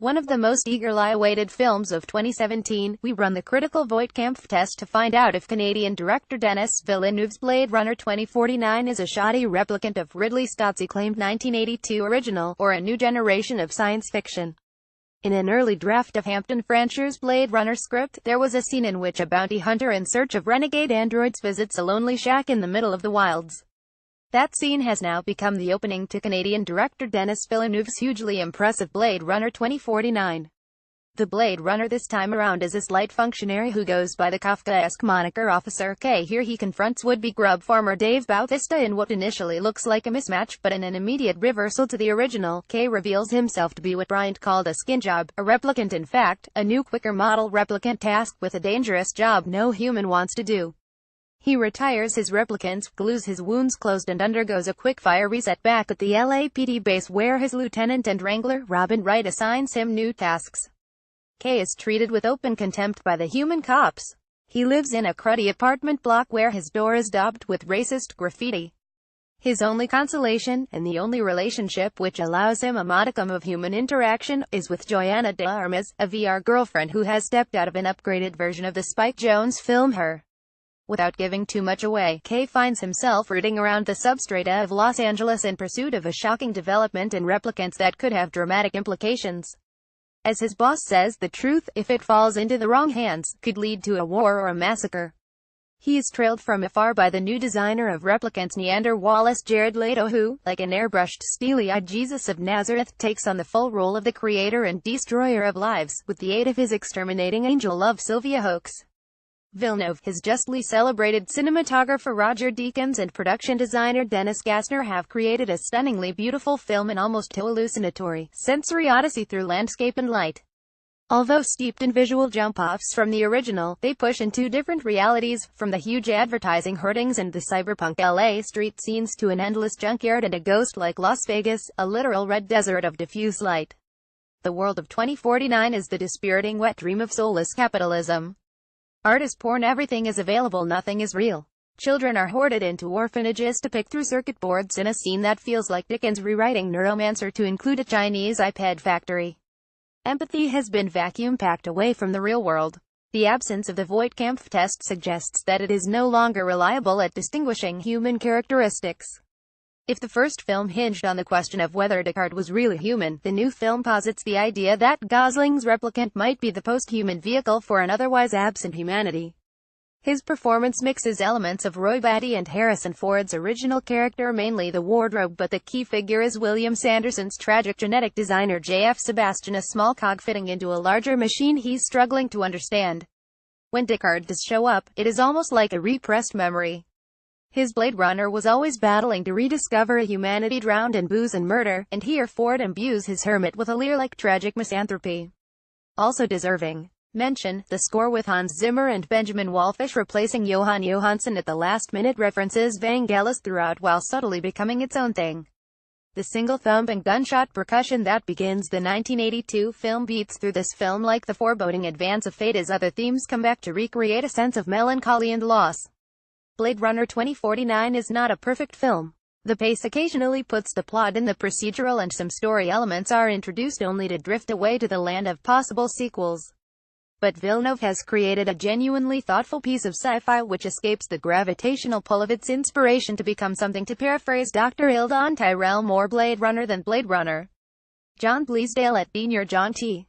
One of the most eagerly awaited films of 2017, we run the critical VoightKampff test to find out if Canadian director Denis Villeneuve's Blade Runner 2049 is a shoddy replicant of Ridley Scott's acclaimed 1982 original, or a new generation of science fiction. In an early draft of Hampton Fancher's Blade Runner script, there was a scene in which a bounty hunter in search of renegade androids visits a lonely shack in the middle of the wilds. That scene has now become the opening to Canadian director Denis Villeneuve's hugely impressive Blade Runner 2049. The Blade Runner this time around is a slight functionary who goes by the Kafkaesque moniker Officer K. Here he confronts would-be grub farmer Dave Bautista in what initially looks like a mismatch, but in an immediate reversal to the original, K reveals himself to be what Bryant called a skin job, a replicant in fact, a new quicker model replicant tasked with a dangerous job no human wants to do. He retires his replicants, glues his wounds closed and undergoes a quick-fire reset back at the LAPD base where his lieutenant and wrangler, Robin Wright, assigns him new tasks. K is treated with open contempt by the human cops. He lives in a cruddy apartment block where his door is daubed with racist graffiti. His only consolation, and the only relationship which allows him a modicum of human interaction, is with Joanna de Armas, a VR girlfriend who has stepped out of an upgraded version of the Spike Jonze film Her. Without giving too much away, K finds himself rooting around the substrata of Los Angeles in pursuit of a shocking development in replicants that could have dramatic implications. As his boss says, the truth, if it falls into the wrong hands, could lead to a war or a massacre. He is trailed from afar by the new designer of replicants Neander Wallace, Jared Leto, who, like an airbrushed, steely-eyed Jesus of Nazareth, takes on the full role of the creator and destroyer of lives, with the aid of his exterminating angel love Sylvia Hoeks. Villeneuve, his justly celebrated cinematographer Roger Deakins and production designer Dennis Gassner have created a stunningly beautiful film, an almost hallucinatory, sensory odyssey through landscape and light. Although steeped in visual jump-offs from the original, they push in two different realities, from the huge advertising hoardings and the cyberpunk LA street scenes to an endless junkyard and a ghost-like Las Vegas, a literal red desert of diffuse light. The world of 2049 is the dispiriting wet dream of soulless capitalism. Art is porn, everything is available, nothing is real. Children are hoarded into orphanages to pick through circuit boards in a scene that feels like Dickens rewriting Neuromancer to include a Chinese iPad factory. Empathy has been vacuum-packed away from the real world. The absence of the VoightKampff test suggests that it is no longer reliable at distinguishing human characteristics. If the first film hinged on the question of whether Descartes was really human, the new film posits the idea that Gosling's replicant might be the post-human vehicle for an otherwise absent humanity. His performance mixes elements of Roy Batty and Harrison Ford's original character, mainly the wardrobe, but the key figure is William Sanderson's tragic genetic designer J.F. Sebastian, a small cog fitting into a larger machine he's struggling to understand. When Descartes does show up, it is almost like a repressed memory. His Blade Runner was always battling to rediscover a humanity drowned in booze and murder, and here Ford imbues his hermit with a Lear-like tragic misanthropy. Also deserving mention, the score with Hans Zimmer and Benjamin Wallfisch replacing Johan Johansson at the last minute references Vangelis throughout while subtly becoming its own thing. The single thump and gunshot percussion that begins the 1982 film beats through this film like the foreboding advance of fate as other themes come back to recreate a sense of melancholy and loss. Blade Runner 2049 is not a perfect film. The pace occasionally puts the plot in the procedural and some story elements are introduced only to drift away to the land of possible sequels. But Villeneuve has created a genuinely thoughtful piece of sci-fi which escapes the gravitational pull of its inspiration to become something, to paraphrase Dr. Eldon Tyrell, more Blade Runner than Blade Runner. John Bleasdale at Bean Your John T.